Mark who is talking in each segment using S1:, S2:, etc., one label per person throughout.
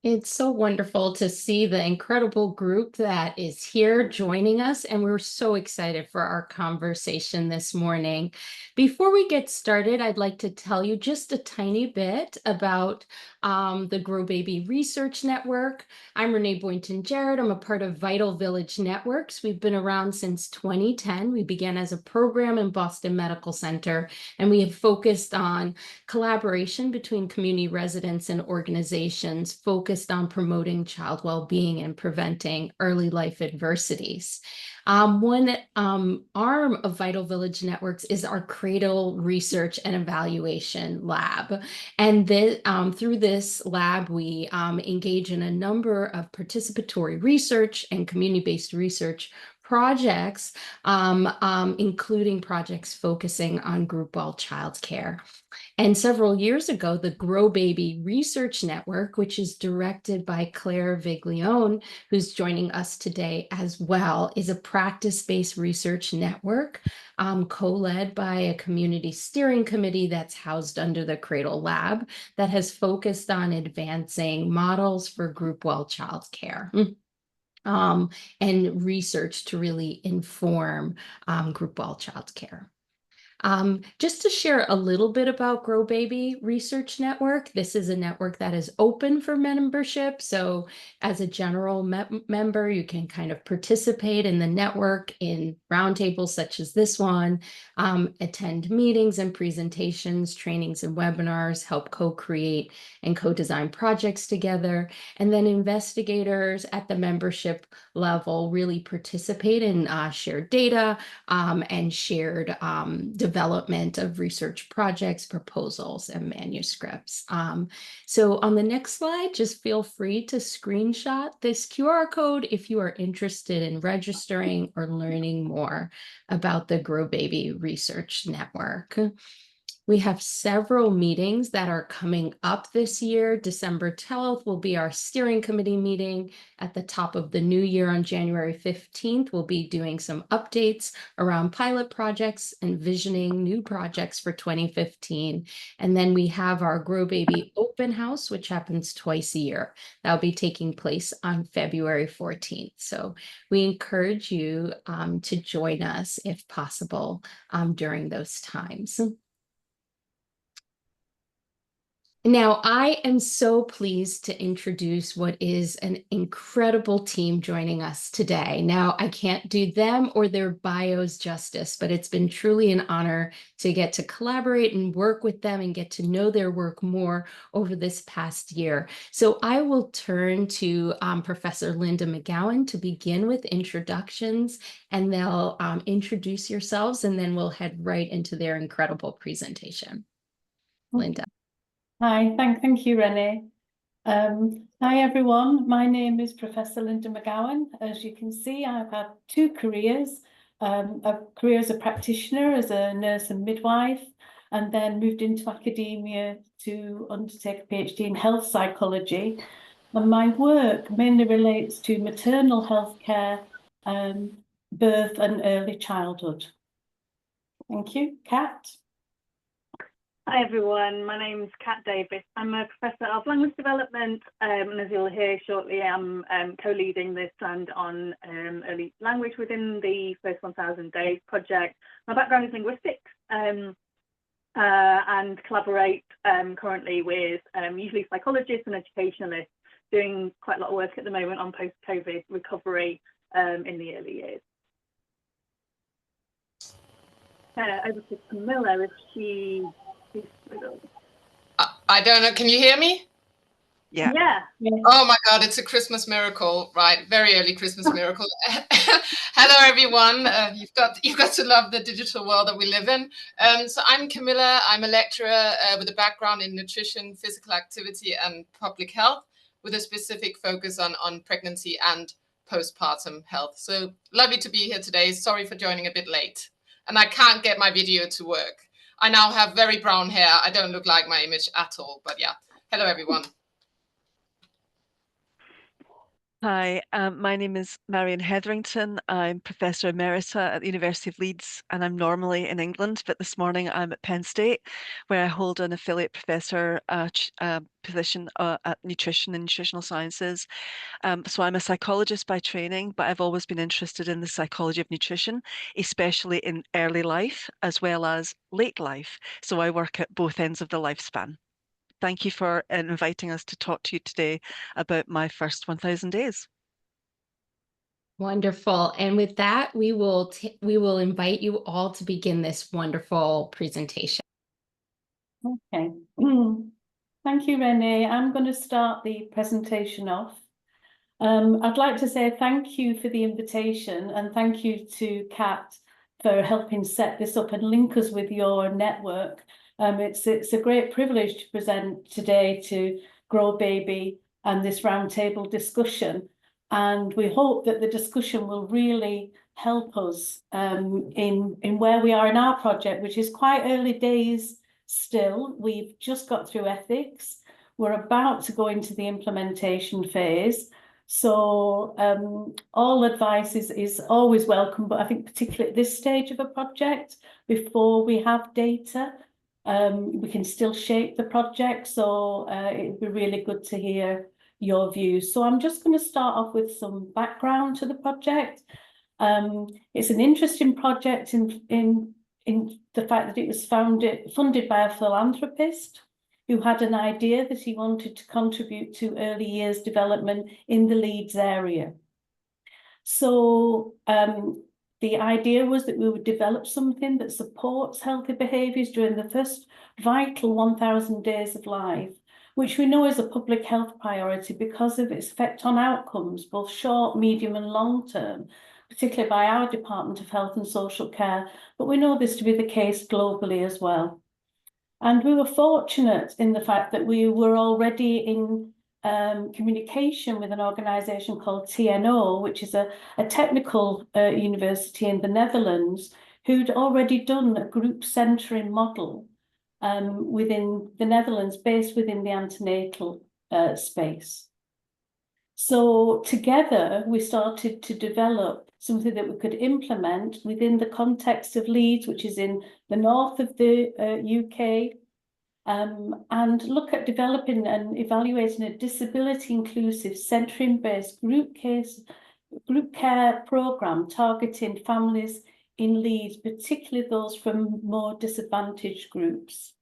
S1: It's so wonderful to see the incredible group that is here joining us, and we're so excited for our conversation this morning. Before we get started, I'd like to tell you just a tiny bit about the Grow Baby Research Network. I'm Renee Boynton-Jarrett. I'm a part of Vital Village Networks. We've been around since 2010. We began as a program in Boston Medical Center, and we have focused on collaboration between community residents and organizations focused on promoting child well-being and preventing early life adversities. One arm of Vital Village Networks is our Cradle Research and Evaluation Lab. And through this lab, we engage in a number of participatory research and community-based research projects, including projects focusing on group-well childcare. And several years ago, the Grow Baby Research Network, which is directed by Claire Viglione, who's joining us today as well, is a practice-based research network co-led by a community steering committee that's housed under the Cradle Lab that has focused on advancing models for group-well childcare. And research to really inform group-well childcare. Just to share a little bit about Grow Baby Research Network, this is a network that is open for membership. So as a general member, you can kind of participate in the network in roundtables such as this one, attend meetings and presentations, trainings and webinars, help co-create and co-design projects together. And then investigators at the membership level really participate in shared data and shared development of research projects, proposals, and manuscripts. So on the next slide, just feel free to screenshot this QR code if you are interested in registering or learning more about the Grow Baby Research Network. We have several meetings that are coming up this year. December 12th will be our steering committee meeting. At the top of the new year on January 15th, we'll be doing some updates around pilot projects and visioning new projects for 2015. And then we have our Grow Baby Open House, which happens twice a year. That'll be taking place on February 14th. So we encourage you to join us if possible during those times. Now, I am so pleased to introduce what is an incredible team joining us today. Now, I can't do them or their bios justice, but it's been truly an honor to get to collaborate and work with them and get to know their work more over this past year. So I will turn to Professor Linda McGowan to begin with introductions, and they'll introduce yourselves, and then we'll head right into their incredible presentation. Linda.
S2: Hi, thank you, Renee. Hi, everyone. My name is Professor Linda McGowan. As you can see, I've had two careers, a career as a practitioner, as a nurse and midwife, and then moved into academia to undertake a PhD in health psychology. And my work mainly relates to maternal health care, birth and early childhood. Thank you. Cat?
S3: Hi everyone, my name is Cat Davies. I'm a Professor of Language Development, and as you'll hear shortly, I'm co-leading this strand on early language within the First 1000 Days project. My background is linguistics and collaborate currently with usually psychologists and educationalists, doing quite a lot of work at the moment on post-COVID recovery in the early years. Over to Camilla, if she...
S4: I don't know. Can you hear me?
S3: Yeah.
S4: Oh my God, it's a Christmas miracle, right? Very early Christmas miracle. Hello, everyone. You've got to love the digital world that we live in. So I'm Camilla. I'm a lecturer with a background in nutrition, physical activity, and public health, with a specific focus on pregnancy and postpartum health. So lovely to be here today. Sorry for joining a bit late, and I can't get my video to work. I now have very brown hair. I don't look like my image at all, but yeah. Hello, everyone.
S5: Hi, my name is Marion Hetherington. I'm Professor Emerita at the University of Leeds, and I'm normally in England, but this morning I'm at Penn State, where I hold an affiliate professor position at Nutrition and Nutritional Sciences. So I'm a psychologist by training, but I've always been interested in the psychology of nutrition, especially in early life as well as late life. So I work at both ends of the lifespan. Thank you for inviting us to talk to you today about my first 1,000 days.
S1: Wonderful. And with that, we will invite you all to begin this wonderful presentation.
S2: Okay. Thank you, Renee. I'm going to start the presentation off. I'd like to say thank you for the invitation and thank you to Cat for helping set this up and link us with your network. It's a great privilege to present today to GROWBABY and this roundtable discussion. And we hope that the discussion will really help us in where we are in our project, which is quite early days still. We've just got through ethics. We're about to go into the implementation phase. So all advice is always welcome, but I think particularly at this stage of a project, before we have data, we can still shape the project. So it'd be really good to hear your views. So I'm just going to start off with some background to the project. It's an interesting project in the fact that it was funded by a philanthropist who had an idea that he wanted to contribute to early years development in the Leeds area. So the idea was that we would develop something that supports healthy behaviours during the first vital 1,000 days of life, which we know is a public health priority because of its effect on outcomes, both short, medium and long term, particularly by our Department of Health and Social Care, but we know this to be the case globally as well. And we were fortunate in the fact that we were already in communication with an organisation called TNO, which is a technical university in the Netherlands, who'd already done a group centering model within the Netherlands, based within the antenatal space. So together we started to develop something that we could implement within the context of Leeds, which is in the north of the UK, and look at developing and evaluating a disability inclusive centering-based group care programme targeting families in Leeds, particularly those from more disadvantaged groups.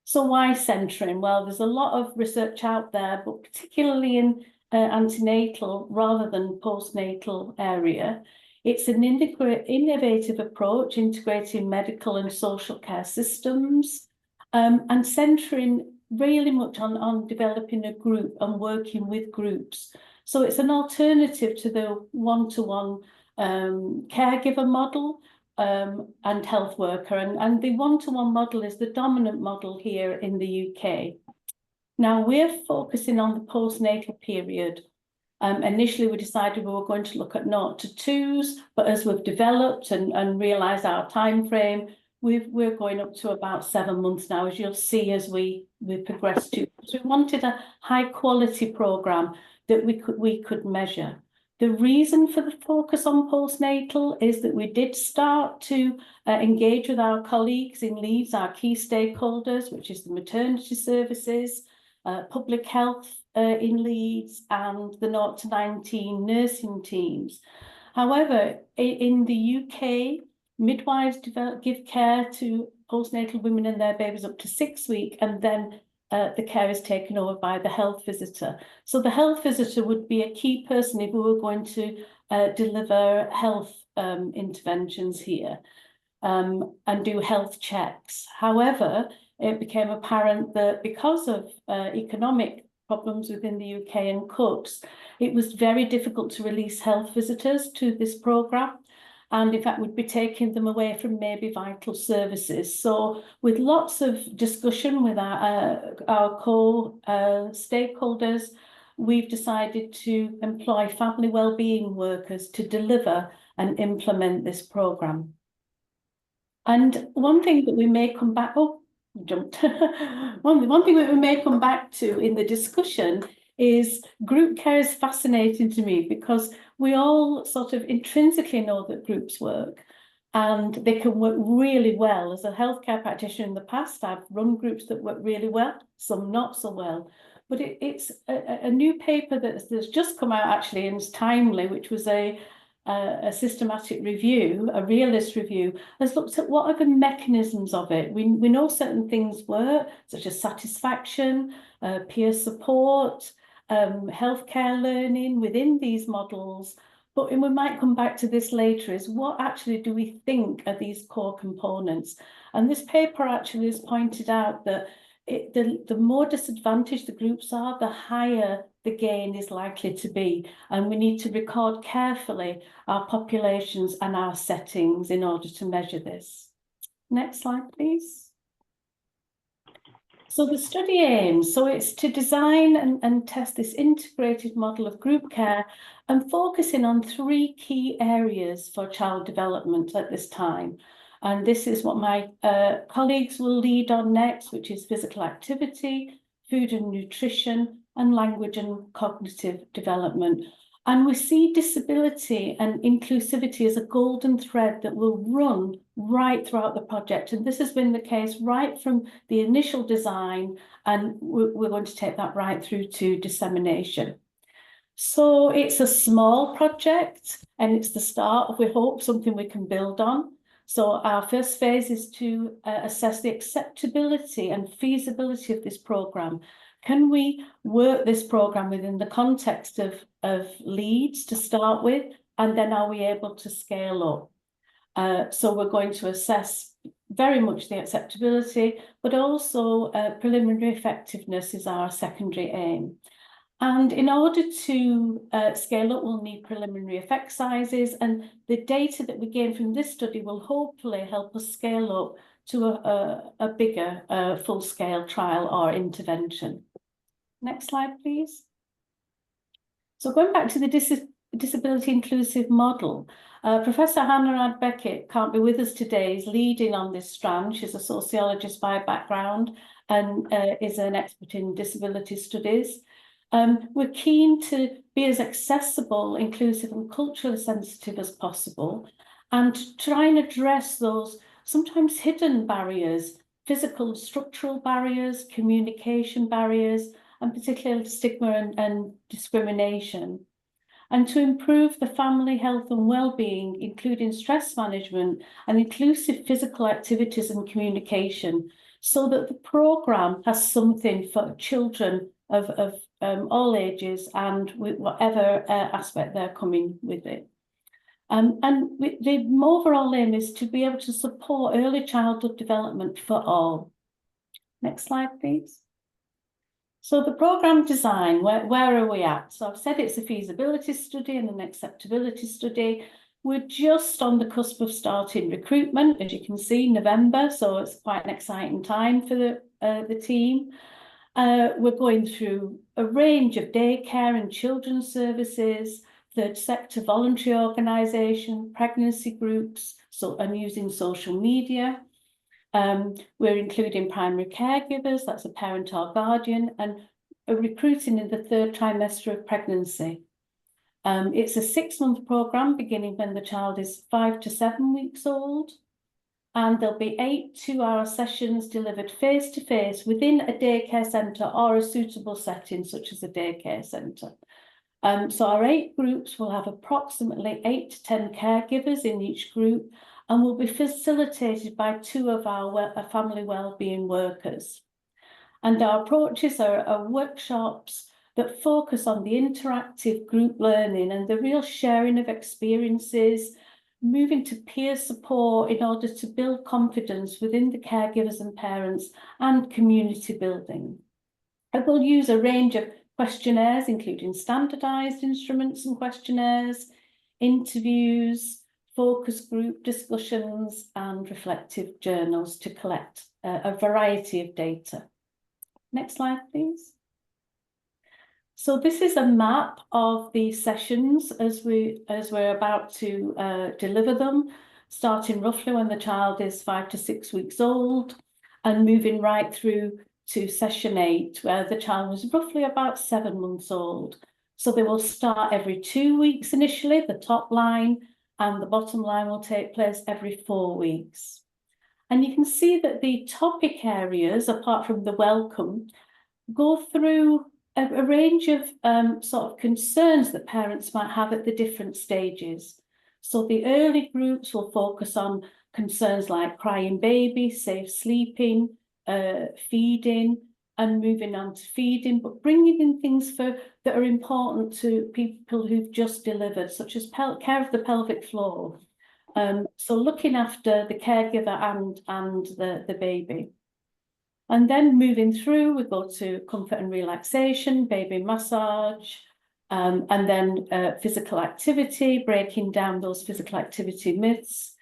S2: So why centering? Well, there's a lot of research out there, but particularly in antenatal rather than postnatal area. It's an innovative approach, integrating medical and social care systems, and centering really much on developing a group and working with groups. So it's an alternative to the one-to-one caregiver model and health worker. And the one-to-one model is the dominant model here in the UK. Now we're focusing on the postnatal period. Initially, we decided we were going to look at 0 to 2s, but as we've developed and realised our time frame, we're going up to about 7 months now, as you'll see as we progress to. So we wanted a high quality programme that we could measure. The reason for the focus on postnatal is that we did start to engage with our colleagues in Leeds, our key stakeholders, which is the maternity services, public health in Leeds, and the 0 to 19 nursing teams. However, in the UK, midwives give care to postnatal women and their babies up to 6 weeks, and then the care is taken over by the health visitor. So the health visitor would be a key person if we were going to deliver health interventions here and do health checks. However, it became apparent that because of economic problems within the UK and cuts, it was very difficult to release health visitors to this programme. And in fact, we'd be taking them away from maybe vital services. So with lots of discussion with our co-stakeholders, we've decided to employ family wellbeing workers to deliver and implement this programme. And one thing that we may come back, one thing that we may come back to in the discussion is group care is fascinating to me because we all sort of intrinsically know that groups work and they can work really well. As a healthcare practitioner in the past, I've run groups that work really well, some not so well. But it's a new paper that's just come out actually and it's timely, which was a systematic review, a realist review, has looked at what are the mechanisms of it. We know certain things work, such as satisfaction, peer support, healthcare learning within these models. But we might come back to this later, is what actually do we think are these core components? And this paper actually has pointed out that the more disadvantaged the groups are, the higher the gain is likely to be. And we need to record carefully our populations and our settings in order to measure this. Next slide, please. So the study aims, so it's to design and test this integrated model of group care and focusing on 3 key areas for child development at this time. And this is what my colleagues will lead on next, which is physical activity, food and nutrition, and language and cognitive development. And we see disability and inclusivity as a golden thread that will run right throughout the project. And this has been the case right from the initial design, and we're going to take that right through to dissemination. So it's a small project, and it's the start of, we hope, something we can build on. So our first phase is to assess the acceptability and feasibility of this programme. Can we work this programme within the context of Leeds to start with, and then are we able to scale up? So we're going to assess very much the acceptability, but also preliminary effectiveness is our secondary aim. And in order to scale up, we'll need preliminary effect sizes, and the data that we gain from this study will hopefully help us scale up to a bigger full-scale trial or intervention. Next slide, please. So going back to the disability inclusive model, Professor Hannah Beckett can't be with us today. He's leading on this strand. She's a sociologist by background and is an expert in disability studies. We're keen to be as accessible, inclusive and culturally sensitive as possible and try and address those sometimes hidden barriers, physical structural barriers, communication barriers, and particularly stigma and discrimination, and to improve the family health and well-being, including stress management and inclusive physical activities and communication, so that the programme has something for children of all ages and with whatever aspect they're coming with it. And the overall aim is to be able to support early childhood development for all. Next slide, please. So the programme design, where are we at? So I've said it's a feasibility study and an acceptability study. We're just on the cusp of starting recruitment, as you can see, November, so it's quite an exciting time for the team. We're going through a range of daycare and children's services, third sector voluntary organisation, pregnancy groups, and using social media. We're including primary caregivers, that's a parent or guardian, and recruiting in the 3rd trimester of pregnancy. It's a 6-month programme beginning when the child is 5 to 7 weeks old, and there'll be 8 2-hour sessions delivered face-to-face within a daycare centre or a suitable setting such as a daycare centre. So our 8 groups will have approximately 8 to 10 caregivers in each group, and will be facilitated by 2 of our family wellbeing workers. And our approaches are workshops that focus on the interactive group learning and the real sharing of experiences, moving to peer support in order to build confidence within the caregivers and parents, and community building. And we'll use a range of questionnaires, including standardised instruments and questionnaires, interviews, focus group discussions, and reflective journals to collect a variety of data. Next slide, please. So this is a map of the sessions as we're about to deliver them, starting roughly when the child is 5 to 6 weeks old and moving right through to session 8, where the child was roughly about 7 months old. So they will start every 2 weeks initially, the top line, and the bottom line will take place every 4 weeks. And you can see that the topic areas, apart from the welcome, go through a range of sort of concerns that parents might have at the different stages. So the early groups will focus on concerns like crying baby, safe sleeping, feeding, and moving on to feeding, but bringing in things that are important to people who've just delivered, such as care of the pelvic floor. So looking after the caregiver and the baby. And then moving through, we go to comfort and relaxation, baby massage, and then physical activity, breaking down those physical activity myths,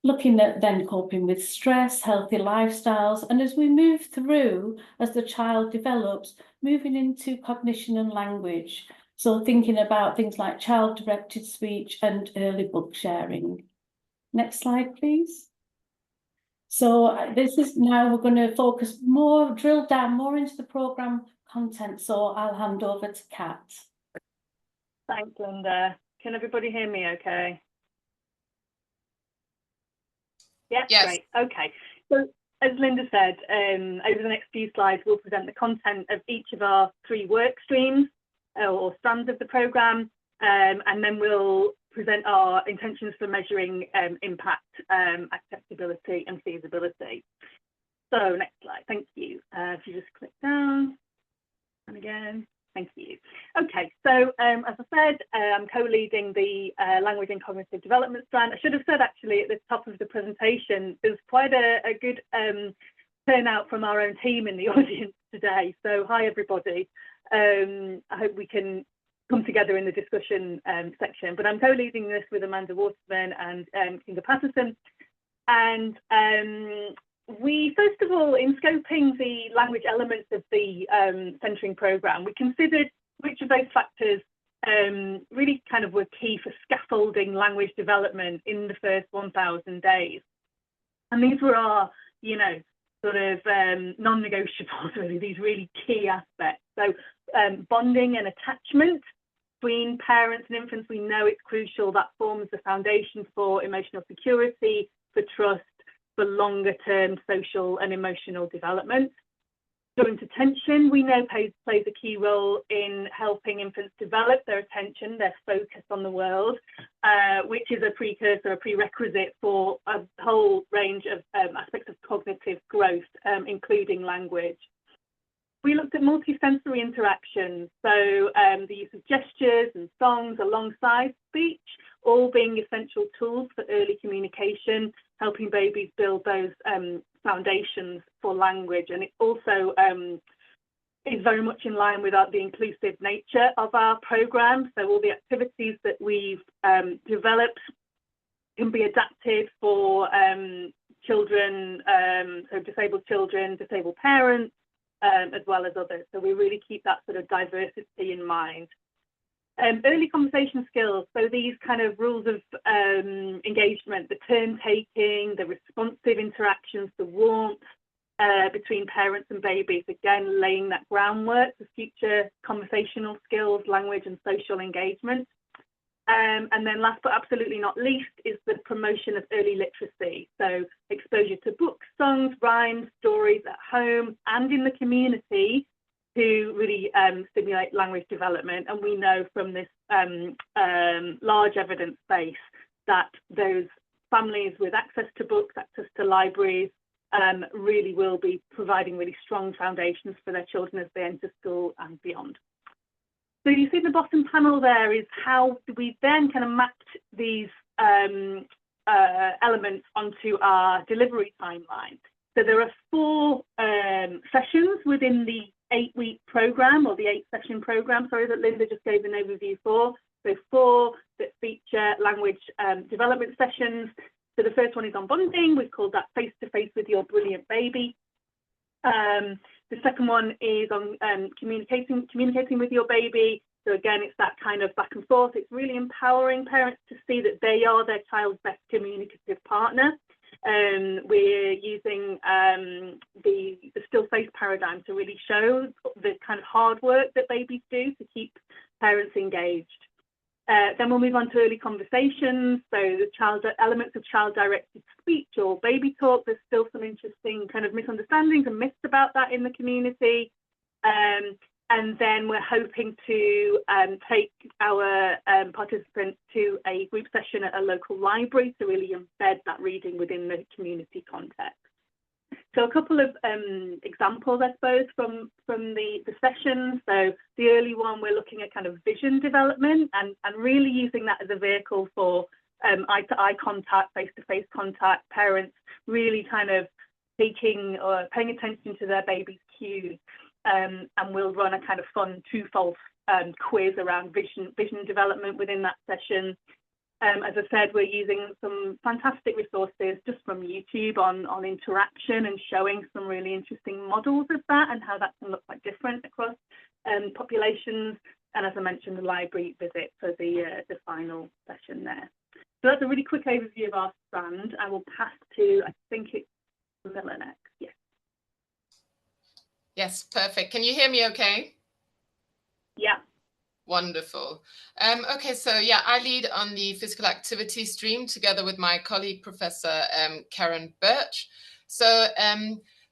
S2: looking at then coping with stress, healthy lifestyles, and as we move through, as the child develops, moving into cognition and language. So thinking about things like child-directed speech and early book sharing. Next slide, please. So this is now we're going to focus more, drill down more into the programme content. So I'll hand over to Cat.
S3: Thanks, Linda. Can everybody hear me okay? Yeah,
S4: yes.
S3: Great. Okay. So as Linda said, over the next few slides, we'll present the content of each of our 3 work streams or strands of the programme, and then we'll present our intentions for measuring impact, accessibility and feasibility. So next slide, thank you. If you just click down, and again, thank you. Okay, so as I said, I'm co-leading the language and cognitive development strand. I should have said actually at the top of the presentation, there's quite a good turnout from our own team in the audience today. So hi everybody. I hope we can come together in the discussion section, but I'm co-leading this with Amanda Waterman and Kinga Patterson. And we, first of all, in scoping the language elements of the centering programme, we considered which of those factors really kind of were key for scaffolding language development in the first 1,000 days. And these were our, you know, sort of non-negotiables, really, these really key aspects. So bonding and attachment between parents and infants, we know it's crucial. That forms the foundation for emotional security, for trust, for longer term social and emotional development. Joint attention, we know plays a key role in helping infants develop their attention, their focus on the world, which is a precursor, a prerequisite for a whole range of aspects of cognitive growth, including language. We looked at multisensory interactions, so the use of gestures and songs alongside speech, all being essential tools for early communication, helping babies build those foundations for language. And it also is very much in line with the inclusive nature of our programme. So all the activities that we've developed can be adapted for children, so disabled children, disabled parents, as well as others. So we really keep that sort of diversity in mind. Early conversation skills, so these kind of rules of engagement, the turn taking, the responsive interactions, the warmth between parents and babies, again laying that groundwork for future conversational skills, language and social engagement. And then last but absolutely not least is the promotion of early literacy. So exposure to books, songs, rhymes, stories at home and in the community to really stimulate language development. And we know from this large evidence base that those families with access to books, access to libraries, really will be providing really strong foundations for their children as they enter school and beyond. So you see the bottom panel there is how we then kind of mapped these elements onto our delivery timeline. So there are 4 sessions within the 8-week programme, or the 8-session programme, sorry, that Linda just gave an overview for. So 4 that feature language development sessions. So the first one is on bonding. We've called that Face to Face with Your Brilliant Baby. The second one is on communicating with your baby. So again, it's that kind of back and forth. It's really empowering parents to see that they are their child's best communicative partner. We're using the still face paradigm to really show the kind of hard work that babies do to keep parents engaged. Then we'll move on to early conversations. So the elements of child-directed speech or baby talk. There's still some interesting kind of misunderstandings and myths about that in the community. And then we're hoping to take our participants to a group session at a local library to really embed that reading within the community context. So a couple of examples, I suppose, from the sessions. So the early one, we're looking at kind of vision development and really using that as a vehicle for eye-to-eye contact, face-to-face contact, parents really kind of taking or paying attention to their baby's cues. And we'll run a kind of fun two-fold quiz around vision development within that session. As I said, we're using some fantastic resources just from YouTube on interaction and showing some really interesting models of that and how that can look quite different across populations. And as I mentioned, the library visit for the final session there. So that's a really quick overview of our strand. I will pass to, I think it's Camilla next. Yes.
S4: Yes, perfect. Can you hear me okay?
S3: Yeah.
S4: Wonderful. Okay, so yeah, I lead on the physical activity stream together with my colleague, Professor Karen Birch. So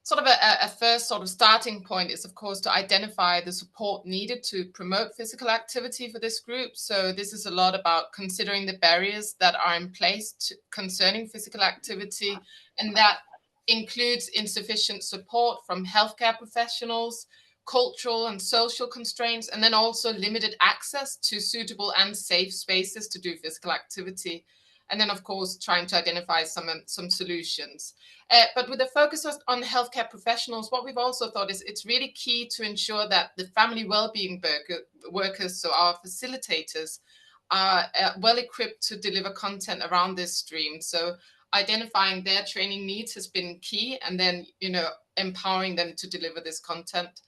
S4: sort of a first sort of starting point is, of course, to identify the support needed to promote physical activity for this group. So this is a lot about considering the barriers that are in place concerning physical activity, and that includes insufficient support from healthcare professionals, cultural and social constraints, and then also limited access to suitable and safe spaces to do physical activity. And then, of course, trying to identify some solutions. But with a focus on healthcare professionals, what we've also thought is it's really key to ensure that the family well-being workers, so our facilitators, are well equipped to deliver content around this stream. So identifying their training needs has been key, and then, empowering them to deliver this content.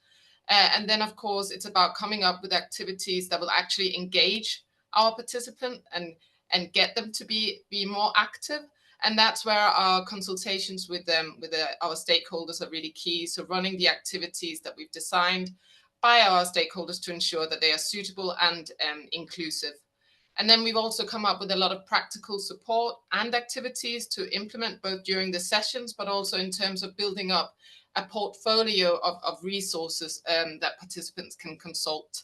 S4: And then, of course, it's about coming up with activities that will actually engage our participant and get them to be more active. And that's where our consultations with our stakeholders are really key. So running the activities that we've designed by our stakeholders to ensure that they are suitable and inclusive. And then we've also come up with a lot of practical support and activities to implement both during the sessions, but also in terms of building up a portfolio of resources that participants can consult.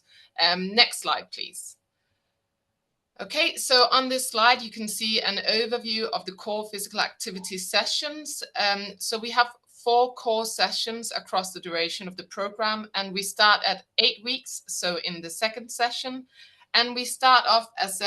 S4: Next slide, please. Okay, so on this slide, you can see an overview of the core physical activity sessions. So we have 4 core sessions across the duration of the program, and we start at 8 weeks, so in the second session. And we start off, as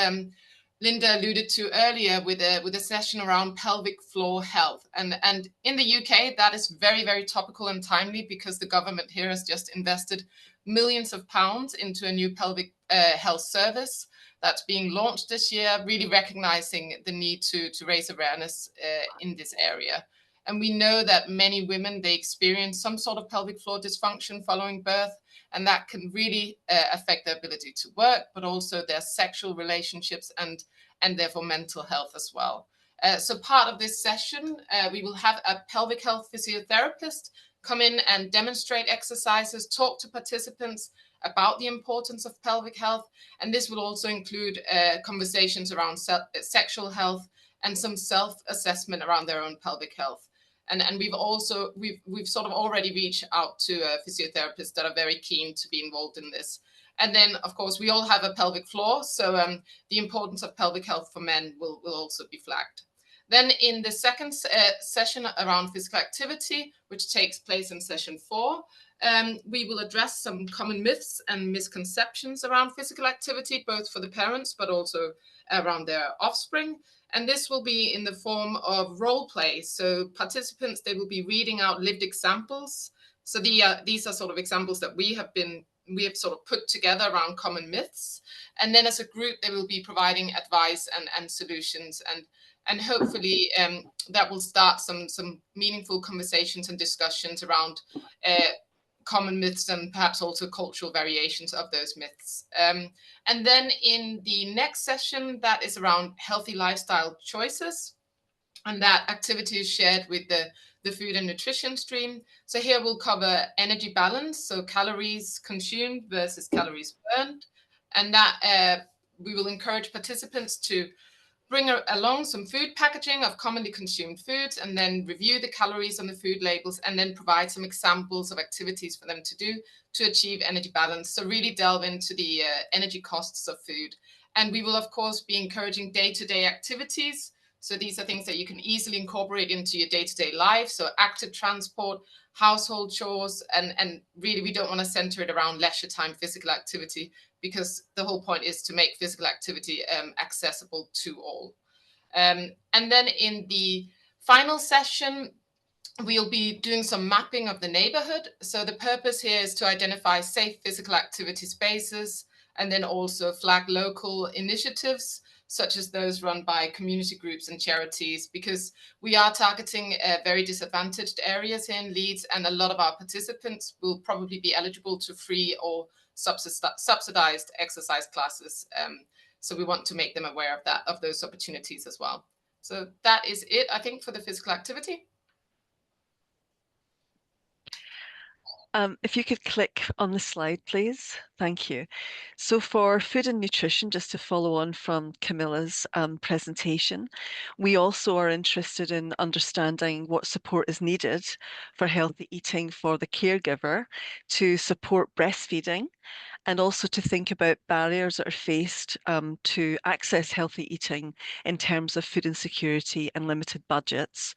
S4: Linda alluded to earlier, with a session around pelvic floor health. And in the UK, that is very, very topical and timely because the government here has just invested millions of pounds into a new pelvic health service that's being launched this year, really recognizing the need to raise awareness in this area. And we know that many women, they experience some sort of pelvic floor dysfunction following birth, and that can really affect their ability to work, but also their sexual relationships and therefore mental health as well. So part of this session, we will have a pelvic health physiotherapist come in and demonstrate exercises, talk to participants about the importance of pelvic health. And this will also include conversations around sexual health and some self-assessment around their own pelvic health. And we've sort of already reached out to physiotherapists that are very keen to be involved in this. And then, of course, we all have a pelvic floor, so the importance of pelvic health for men will also be flagged. Then in the second session around physical activity, which takes place in session 4, we will address some common myths and misconceptions around physical activity, both for the parents, but also around their offspring. And this will be in the form of role play. So participants, they will be reading out lived examples. So these are sort of examples that we have sort of put together around common myths. And then as a group, they will be providing advice and solutions. And hopefully that will start some meaningful conversations and discussions around common myths and perhaps also cultural variations of those myths. And then in the next session, that is around healthy lifestyle choices. And that activity is shared with the food and nutrition stream. So here we'll cover energy balance, so calories consumed versus calories burned. And that we will encourage participants to bring along some food packaging of commonly consumed foods, and then review the calories on the food labels, and then provide some examples of activities for them to do to achieve energy balance. So really delve into the energy costs of food. And we will, of course, be encouraging day-to-day activities. So these are things that you can easily incorporate into your day-to-day life. So active transport, household chores, and really we don't want to center it around leisure time physical activity, because the whole point is to make physical activity accessible to all. And then in the final session, we'll be doing some mapping of the neighborhood. So the purpose here is to identify safe physical activity spaces, and then also flag local initiatives, such as those run by community groups and charities, because we are targeting very disadvantaged areas here in Leeds, and a lot of our participants will probably be eligible to free or subsidized exercise classes. So we want to make them aware of that, of those opportunities as well. So that is it, I think, for the physical activity.
S5: If you could click on the slide, please. Thank you. So for food and nutrition, just to follow on from Camilla's presentation, we also are interested in understanding what support is needed for healthy eating for the caregiver to support breastfeeding, and also to think about barriers that are faced to access healthy eating in terms of food insecurity and limited budgets.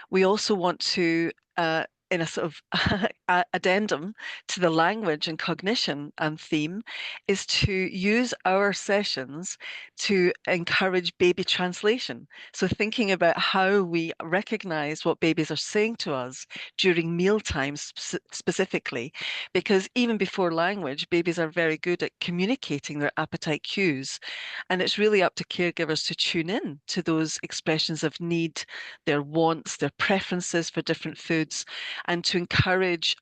S5: We also want to, in a sort of addendum to the language and cognition theme, is to use our sessions to encourage baby translation. So thinking about how we recognize what babies are saying to us during meal times specifically, because even before language, babies are very good at communicating their appetite cues. And it's really up to caregivers to tune in to those expressions of need, their wants, their preferences for different foods, and to encourage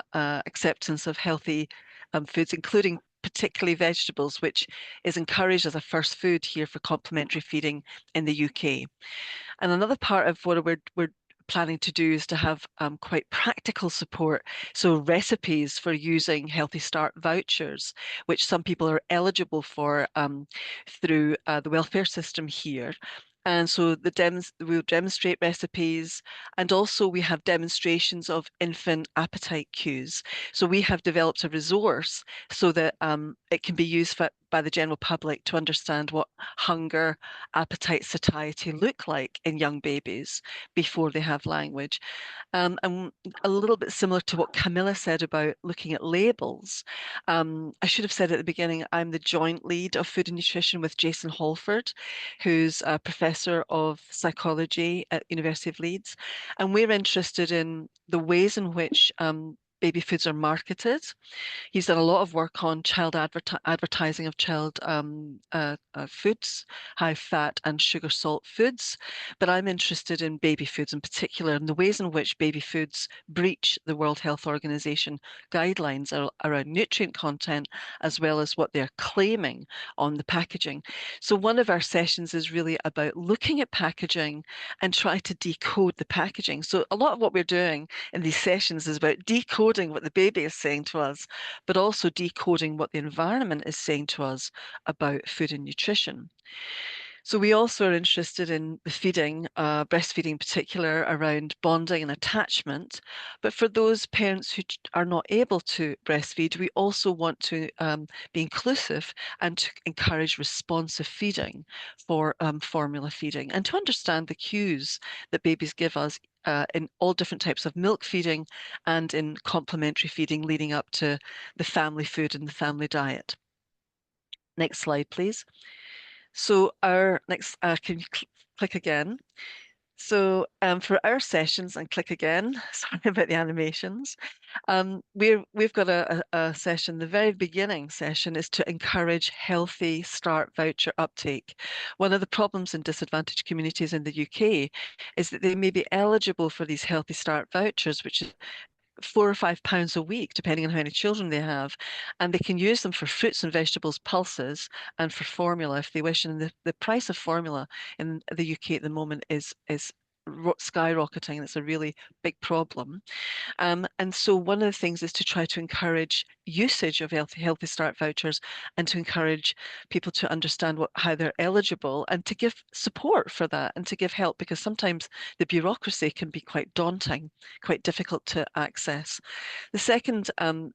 S5: acceptance of healthy foods, including particularly vegetables, which is encouraged as a first food here for complementary feeding in the UK. And another part of what we're planning to do is to have quite practical support. So recipes for using Healthy Start vouchers, which some people are eligible for through the welfare system here. And so we'll demonstrate recipes, and also we have demonstrations of infant appetite cues. So we have developed a resource so that it can be used by the general public to understand what hunger, appetite, satiety look like in young babies before they have language. And a little bit similar to what Camilla said about looking at labels. I should have said at the beginning, I'm the joint lead of food and nutrition with Jason Halford, who's a professor of psychology at University of Leeds. And we're interested in the ways in which baby foods are marketed. He's done a lot of work on child advertising of child foods, high fat and sugar salt foods. But I'm interested in baby foods in particular, and the ways in which baby foods breach the World Health Organization guidelines around nutrient content, as well as what they're claiming on the packaging. So one of our sessions is really about looking at packaging and try to decode the packaging. So a lot of what we're doing in these sessions is about decoding what the baby is saying to us, but also decoding what the environment is saying to us about food and nutrition. So we also are interested in the feeding, breastfeeding in particular, around bonding and attachment. But for those parents who are not able to breastfeed, we also want to be inclusive and to encourage responsive feeding for formula feeding, and to understand the cues that babies give us in all different types of milk feeding and in complementary feeding leading up to the family food and the family diet. Next slide, please. So our next, can you click again? So for our sessions, and click again, sorry about the animations, we've got a session, the very beginning session is to encourage Healthy Start voucher uptake. One of the problems in disadvantaged communities in the UK is that they may be eligible for these Healthy Start vouchers, which £4 or £5 a week, depending on how many children they have, and they can use them for fruits and vegetables pulses and for formula if they wish. And the price of formula in the UK at the moment is skyrocketing. It's a really big problem. And so one of the things is to try to encourage usage of Healthy Start vouchers and to encourage people to understand how they're eligible and to give support for that and to give help, because sometimes the bureaucracy can be quite daunting, quite difficult to access. The second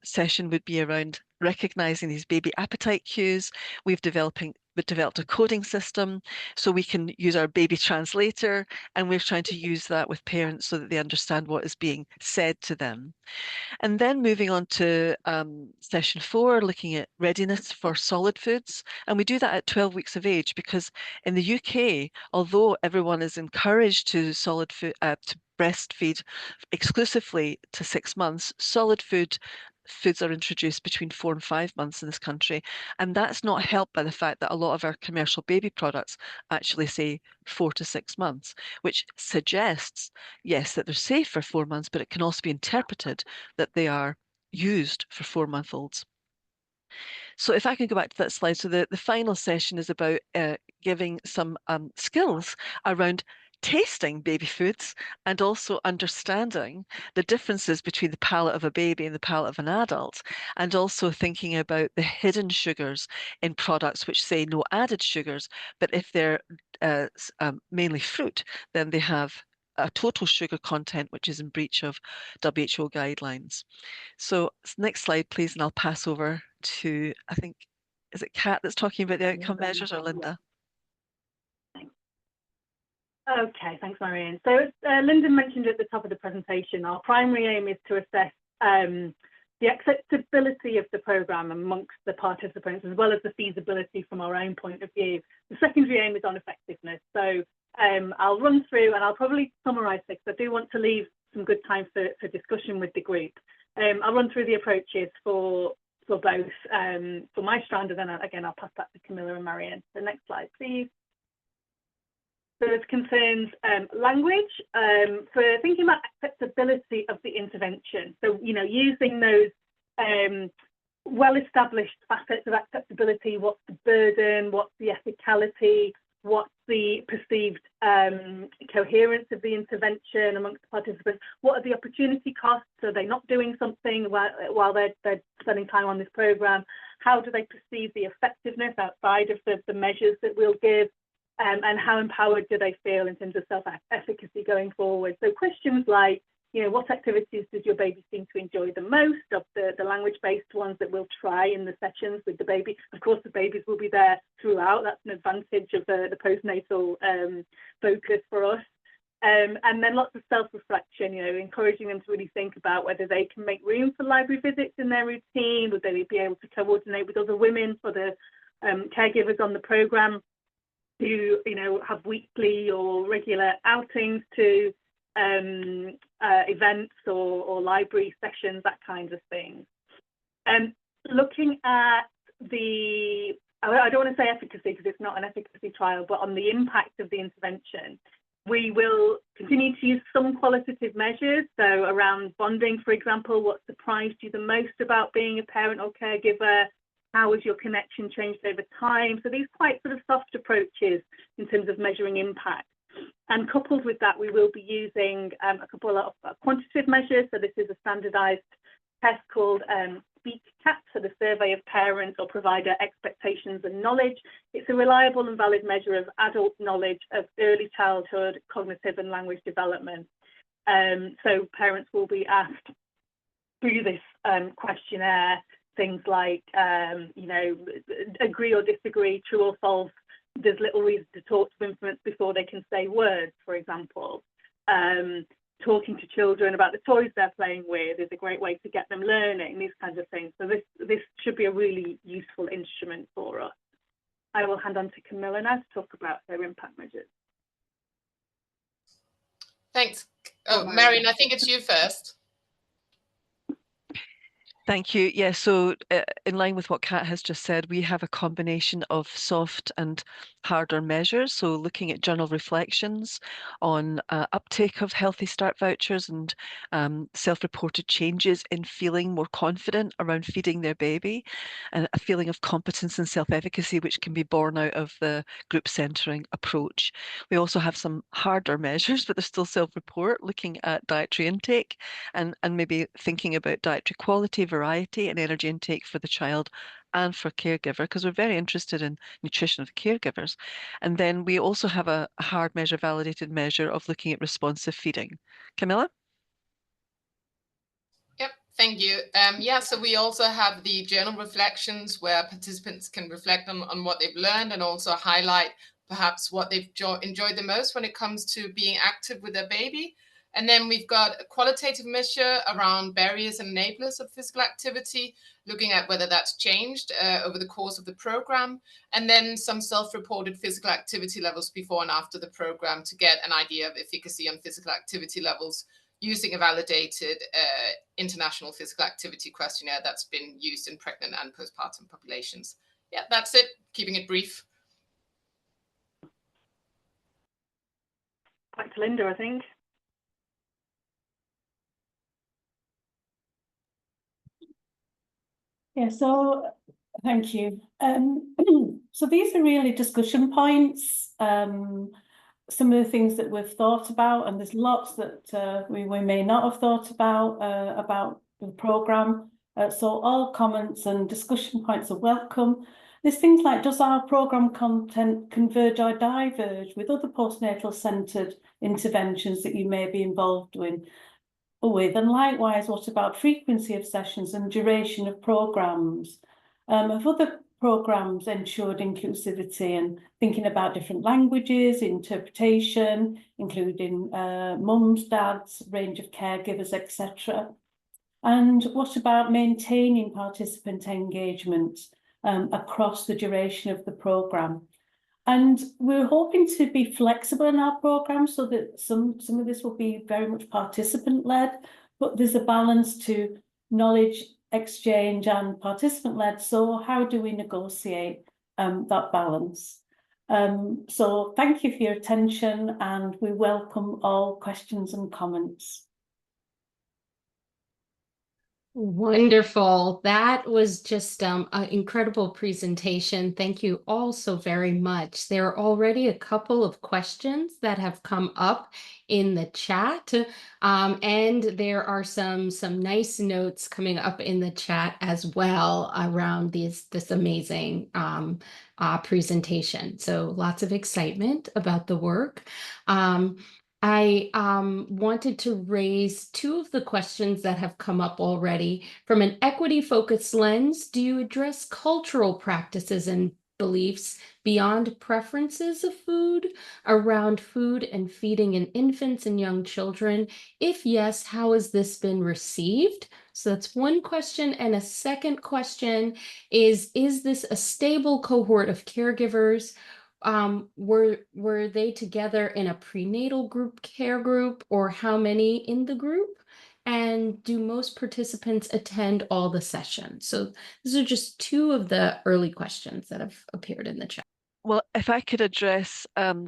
S5: session would be around recognizing these baby appetite cues. We've developed a coding system so we can use our baby translator, and we're trying to use that with parents so that they understand what is being said to them. And then moving on to session 4, looking at readiness for solid foods. And we do that at 12 weeks of age, because in the UK, although everyone is encouraged to to breastfeed exclusively to 6 months, solid foods are introduced between 4 and 5 months in this country. And that's not helped by the fact that a lot of our commercial baby products actually say 4 to 6 months, which suggests, yes, that they're safe for 4 months, but it can also be interpreted that they are used for 4-month-olds. So if I can go back to that slide, so the final session is about giving some skills around tasting baby foods and also understanding the differences between the palate of a baby and the palate of an adult, and also thinking about the hidden sugars in products which say no added sugars, but if they're mainly fruit, then they have a total sugar content which is in breach of WHO guidelines. So next slide, please, and I'll pass over to, I think, is it Cat that's talking about the outcome measures, or Linda?
S3: Okay, thanks, Marianne. So as Linda mentioned at the top of the presentation, our primary aim is to assess the acceptability of the programme amongst the participants, as well as the feasibility from our own point of view. The secondary aim is on effectiveness. So I'll run through, and I'll probably summarise this, because I do want to leave some good time for discussion with the group. I'll run through the approaches for both, for my strand, and then again I'll pass that to Camilla and Marianne. The next slide, please. So as concerns language, for thinking about acceptability of the intervention. So, you know, using those well-established facets of acceptability. What's the burden? What's the ethicality? What's the perceived coherence of the intervention amongst the participants? What are the opportunity costs? Are they not doing something while they're spending time on this programme? How do they perceive the effectiveness outside of the measures that we'll give? And how empowered do they feel in terms of self-efficacy going forward? So questions like, you know, what activities does your baby seem to enjoy the most of the language-based ones that we'll try in the sessions with the baby? Of course, the babies will be there throughout. That's an advantage of the postnatal focus for us. And then lots of self-reflection, you know, encouraging them to really think about whether they can make room for library visits in their routine. Would they be able to coordinate with other women for the caregivers on the programme, who, you know, have weekly or regular outings to events or library sessions, that kind of thing. Looking at the, I don't want to say efficacy because it's not an efficacy trial, but on the impact of the intervention, we will continue to use some qualitative measures. So around bonding, for example, what surprised you the most about being a parent or caregiver? How has your connection changed over time? So these quite sort of soft approaches in terms of measuring impact. And coupled with that, we will be using a couple of quantitative measures. So this is a standardised test called Speak Cat, so the survey of parents or provider expectations and knowledge. It's a reliable and valid measure of adult knowledge of early childhood cognitive and language development. So parents will be asked through this questionnaire things like, you know, agree or disagree, true or false, there's little reason to talk to infants before they can say words, for example. Talking to children about the toys they're playing with is a great way to get them learning, these kinds of things. So this should be a really useful instrument for us. I will hand on to Camilla now to talk about their impact measures.
S4: Thanks. Oh, Marion, I think it's you first.
S5: Thank you. Yeah, so in line with what Kat has just said, we have a combination of soft and harder measures. So looking at journal reflections on uptake of Healthy Start vouchers and self-reported changes in feeling more confident around feeding their baby, and a feeling of competence and self-efficacy, which can be born out of the group centering approach. We also have some harder measures, but they're still self-report, looking at dietary intake and maybe thinking about dietary quality, variety, and energy intake for the child and for caregiver, because we're very interested in nutrition of the caregivers. And then we also have a hard measure, validated measure of looking at responsive feeding. Camilla?
S4: Yep, thank you. Yeah, so we also have the journal reflections where participants can reflect on what they've learned and also highlight perhaps what they've enjoyed the most when it comes to being active with their baby. And then we've got a qualitative measure around barriers and enablers of physical activity, looking at whether that's changed over the course of the program, and then some self-reported physical activity levels before and after the program to get an idea of efficacy on physical activity levels using a validated international physical activity questionnaire that's been used in pregnant and postpartum populations. Yeah, that's it, keeping it brief.
S3: Back to Linda, I think.
S2: Yeah, so thank you. So these are really discussion points. Some of the things that we've thought about, and there's lots that we may not have thought about the programme. So all comments and discussion points are welcome. There's things like, does our programme content converge or diverge with other postnatal centred interventions that you may be involved with? And likewise, what about frequency of sessions and duration of programmes? Have other programmes ensured inclusivity and thinking about different languages, interpretation, including mums, dads, range of caregivers, etc.? And what about maintaining participant engagement across the duration of the programme? And we're hoping to be flexible in our programme so that some of this will be very much participant-led, but there's a balance to knowledge exchange and participant-led. So how do we negotiate that balance? So thank you for your attention, and we welcome all questions and comments.
S1: Wonderful. That was just an incredible presentation. Thank you all so very much. There are already a couple of questions that have come up in the chat, and there are some nice notes coming up in the chat as well around this amazing presentation. So lots of excitement about the work. I wanted to raise two of the questions that have come up already. From an equity-focused lens, do you address cultural practices and beliefs beyond preferences of food around food and feeding in infants and young children? If yes, how has this been received? So that's one question. And a second question is this a stable cohort of caregivers? Were they together in a prenatal group care group, or how many in the group? And do most participants attend all the sessions? So these are just two of the early questions that have appeared in the chat.
S5: Well, if I could address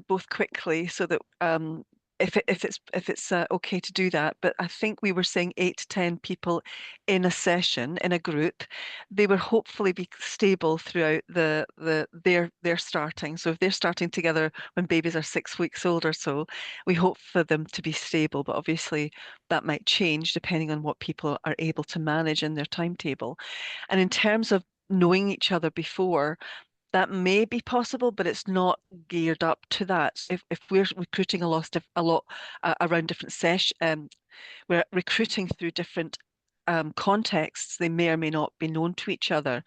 S5: both quickly, so that if it's okay to do that, but I think we were saying 8 to 10 people in a session, in a group. They will hopefully be stable throughout their starting. So if they're starting together when babies are 6 weeks old or so, we hope for them to be stable, but obviously that might change depending on what people are able to manage in their timetable. And in terms of knowing each other before, that may be possible, but it's not geared up to that. So if we're recruiting a lot around different sessions, we're recruiting through different contexts, they may or may not be known to each other.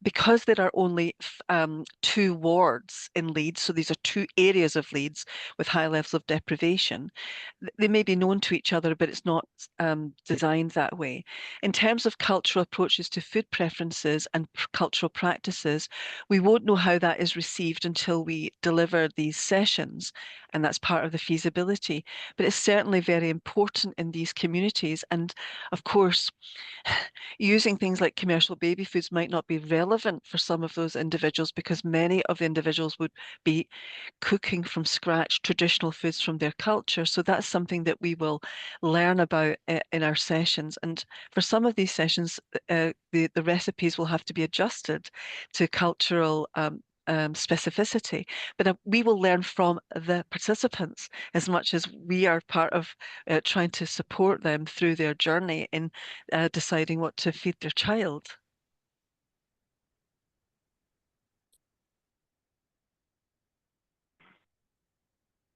S5: Because there are only 2 wards in Leeds, so these are 2 areas of Leeds with high levels of deprivation, they may be known to each other, but it's not designed that way. In terms of cultural approaches to food preferences and cultural practices, we won't know how that is received until we deliver these sessions, and that's part of the feasibility. But it's certainly very important in these communities, and of course, course, using things like commercial baby foods might not be relevant for some of those individuals, because many of the individuals would be cooking from scratch traditional foods from their culture. So that's something that we will learn about in our sessions. And for some of these sessions, the recipes will have to be adjusted to cultural specificity, but we will learn from the participants as much as we are part of trying to support them through their journey in deciding what to feed their child.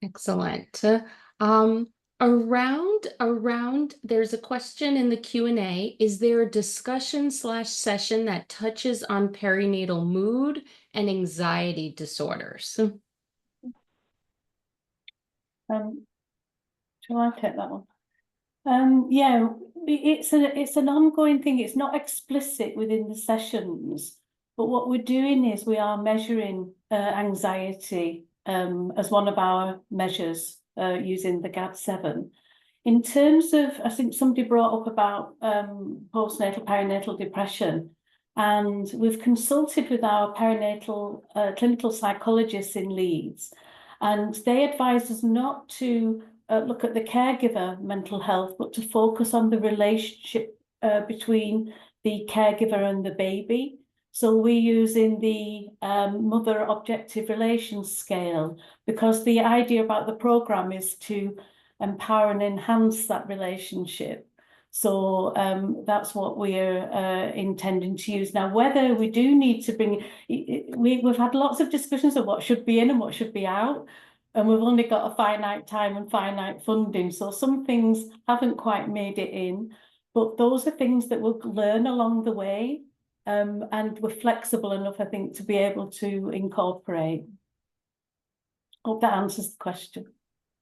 S1: Excellent. Around, there's a question in the Q&A. Is there a discussion/session that touches on perinatal mood and anxiety disorders?
S2: Shall I take that one? Yeah, it's an ongoing thing. It's not explicit within the sessions, but what we're doing is we are measuring anxiety as one of our measures using the GAD-7. In terms of, I think somebody brought up about postnatal perinatal depression, and we've consulted with our perinatal clinical psychologists in Leeds, and they advise us not to look at the caregiver mental health, but to focus on the relationship between the caregiver and the baby. So we're using the mother objective relations scale, because the idea about the programme is to empower and enhance that relationship. So that's what we're intending to use. Now, whether we do need to bring, we've had lots of discussions of what should be in and what should be out, and we've only got a finite time and finite funding. So some things haven't quite made it in, but those are things that we'll learn along the way. And we're flexible enough, I think, to be able to incorporate. Hope that answers the question.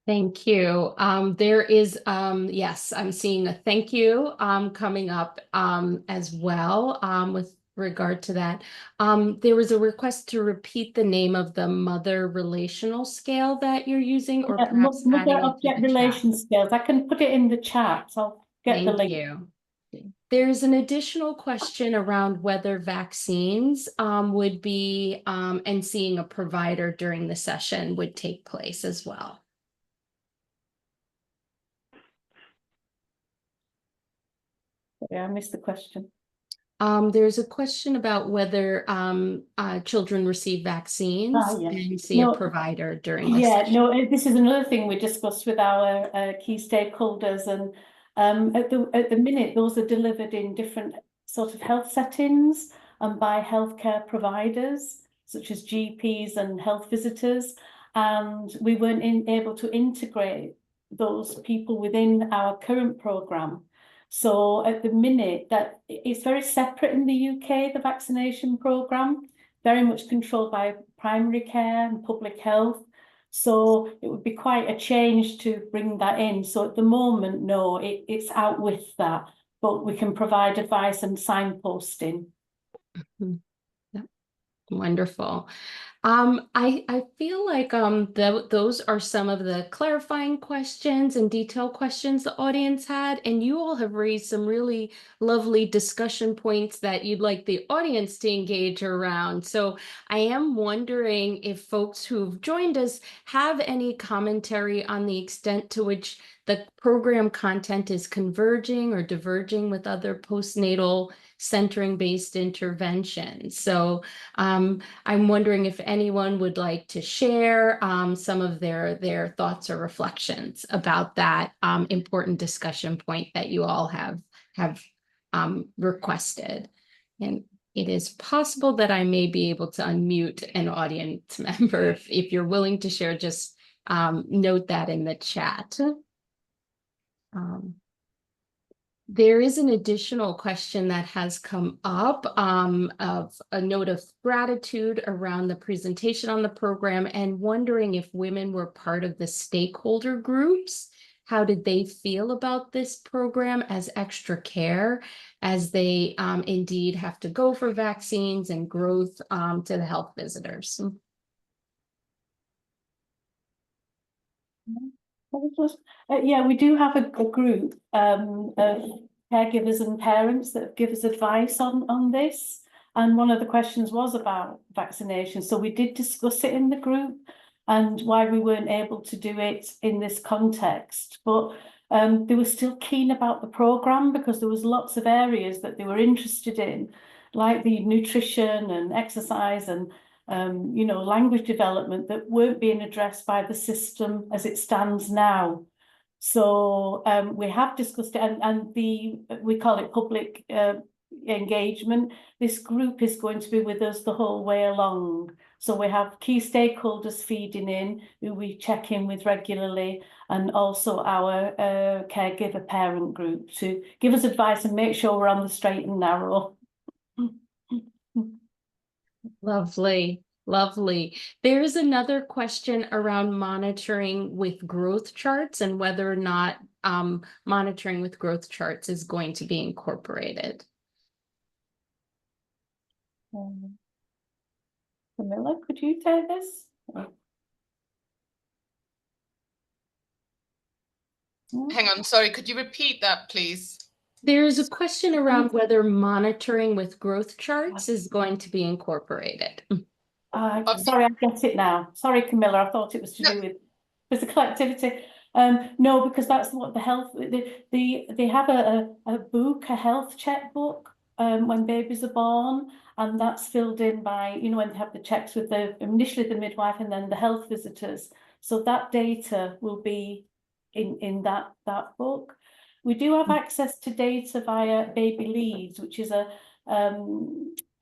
S1: Thank you. There is, yes, I'm seeing a thank you coming up as well with regard to that. There was a request to repeat the name of the mother relational scale that you're using, or perhaps
S2: mother object relation scales. I can put it in the chat. I'll get the link.
S1: Thank you. There's an additional question around whether vaccines would be and seeing a provider during the session would take place as well.
S2: Yeah, I missed the question.
S1: There's a question about whether children receive vaccines and see a provider during this session.
S2: No, this is another thing we discussed with our key stakeholders, and at the minute those are delivered in different sort of health settings and by healthcare providers such as GPs and health visitors, and we weren't able to integrate those people within our current programme. So at the minute, that it's very separate in the UK, the vaccination programme, very much controlled by primary care and public health. So it would be quite a change to bring that in. So at the moment, no, it's out with that, but we can provide advice and signposting.
S1: Yeah. Wonderful. I feel like those are some of the clarifying questions and detailed questions the audience had, and you all have raised some really lovely discussion points that you'd like the audience to engage around. So I am wondering if folks who've joined us have any commentary on the extent to which the program content is converging or diverging with other postnatal centering-based interventions. So I'm wondering if anyone would like to share some of their thoughts or reflections about that important discussion point that you all have requested. And it is possible that I may be able to unmute an audience member. If you're willing to share, just note that in the chat. There is an additional question that has come up of a note of gratitude around the presentation on the program, and wondering if women were part of the stakeholder groups. How did they feel about this program as extra care, as they indeed have to go for vaccines and growth to the health visitors?
S2: Yeah, we do have a group of caregivers and parents that give us advice on this. And one of the questions was about vaccination. So we did discuss it in the group and why we weren't able to do it in this context. But they were still keen about the programme because there was lots of areas that they were interested in, like the nutrition and exercise and you know, language development that weren't being addressed by the system as it stands now. So we have discussed it, and we call it public engagement. This group is going to be with us the whole way along. So we have key stakeholders feeding in, who we check in with regularly, and also our caregiver parent group to give us advice and make sure we're on the straight and narrow.
S1: Lovely, lovely. There's another question around monitoring with growth charts and whether or not monitoring with growth charts is going to be incorporated.
S2: Camilla, could you take this?
S4: Hang on, sorry, could you repeat that, please?
S1: There's a question around whether monitoring with growth charts is going to be incorporated.
S2: Sorry, I get it now. Sorry, Camilla, I thought it was to do with physical activity. No, because that's what the health, they have a book, a health check book, when babies are born, and that's filled in by, you know, when they have the checks with initially the midwife and then the health visitors. So that data will be in that book. We do have access to data via Baby Leeds, which is a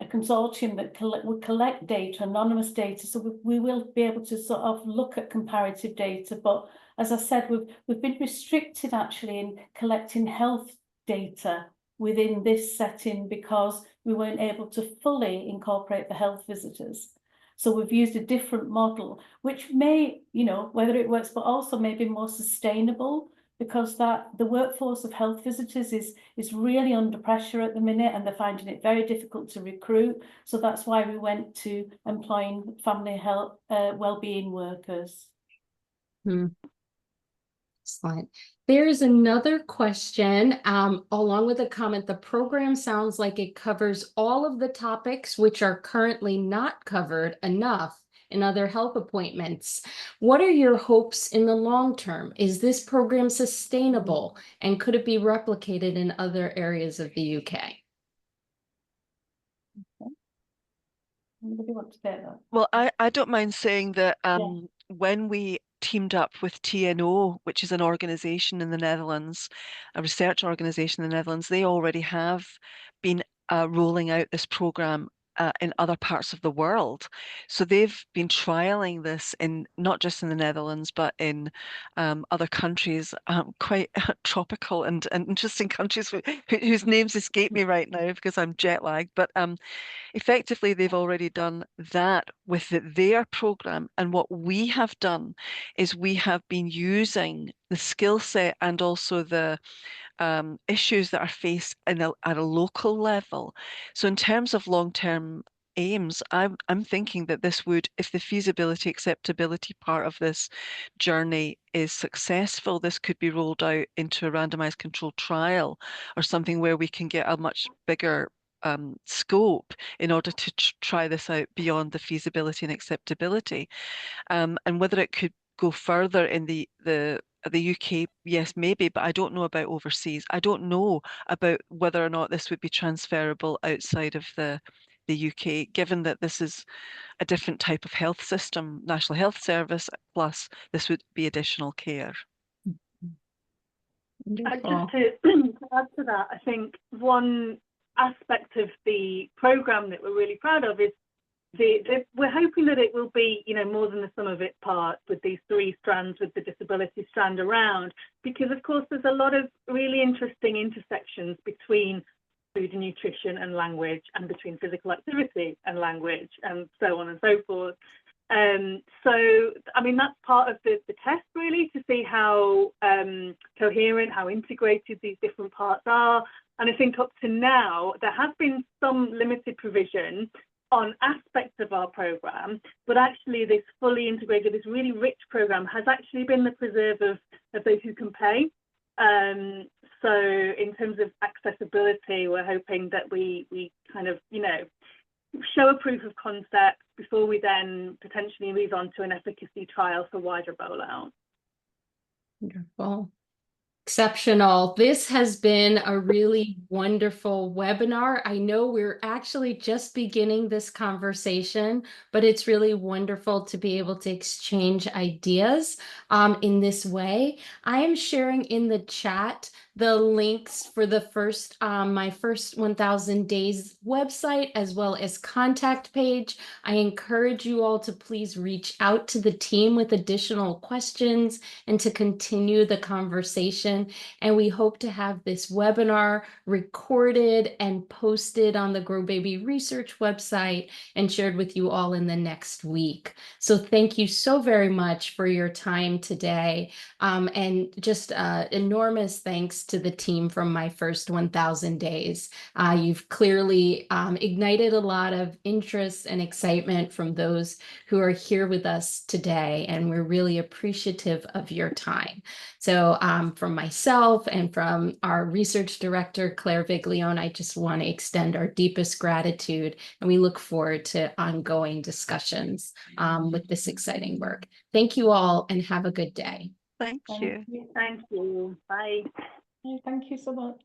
S2: consortium that will collect data, anonymous data. So we will be able to sort of look at comparative data. But as I said, we've been restricted actually in collecting health data within this setting because we weren't able to fully incorporate the health visitors. So we've used a different model, which may, you know, whether it works, but also may be more sustainable, because the workforce of health visitors is really under pressure at the minute, and they're finding it very difficult to recruit. So that's why we went to employing family health wellbeing workers.
S1: Excellent. There's another question, along with a comment. The program sounds like it covers all of the topics which are currently not covered enough in other health appointments. What are your hopes in the long term? Is this program sustainable, and could it be replicated in other areas of the UK?
S2: Anybody want to say that?
S5: Well, I don't mind saying that when we teamed up with TNO, which is an organisation in the Netherlands, a research organisation in the Netherlands, they already have been rolling out this programme in other parts of the world. So they've been trialing this in not just in the Netherlands, but in other countries, quite tropical and interesting countries whose names escape me right now because I'm jet lagged. But effectively, they've already done that with their programme. And what we have done is we have been using the skill set and also the issues that are faced at a local level. So in terms of long-term aims, I'm thinking that this would, if the feasibility, acceptability part of this journey is successful, this could be rolled out into a randomized controlled trial or something where we can get a much bigger scope in order to try this out beyond the feasibility and acceptability. And whether it could go further in the UK, yes, maybe, but I don't know about overseas. I don't know about whether or not this would be transferable outside of the UK, given that this is a different type of health system, National Health Service, plus this would be additional care.
S3: Just to add to that, I think one aspect of the programme that we're really proud of is we're hoping that it will be, you know, more than the sum of its parts, with these three strands, with the disability strand around, because of course there's a lot of really interesting intersections between food and nutrition and language, and between physical activity and language, and so on and so forth. So I mean, that's part of the test, really, to see how coherent, how integrated these different parts are. And I think up to now there has been some limited provision on aspects of our programme, but actually this fully integrated, this really rich programme has actually been the preserve of those who can pay. So in terms of accessibility, we're hoping that we kind of, you know, show a proof of concept before we then potentially move on to an efficacy trial for wider rollout.
S1: Wonderful. Exceptional. This has been a really wonderful webinar. I know we're actually just beginning this conversation, but it's really wonderful to be able to exchange ideas in this way. I am sharing in the chat the links for the first, my first 1000 days website, as well as contact page. I encourage you all to please reach out to the team with additional questions and to continue the conversation. And we hope to have this webinar recorded and posted on the GROWBABY research website and shared with you all in the next week. So thank you so very much for your time today. And just enormous thanks to the team from my first 1000 days. You've clearly ignited a lot of interest and excitement from those who are here with us today, and we're really appreciative of your time. So from myself and from our research director, Claire Viglione, I just want to extend our deepest gratitude, and we look forward to ongoing discussions with this exciting work. Thank you all and have a good day.
S5: Thank you.
S3: Thank you. Bye.
S2: Thank you so much.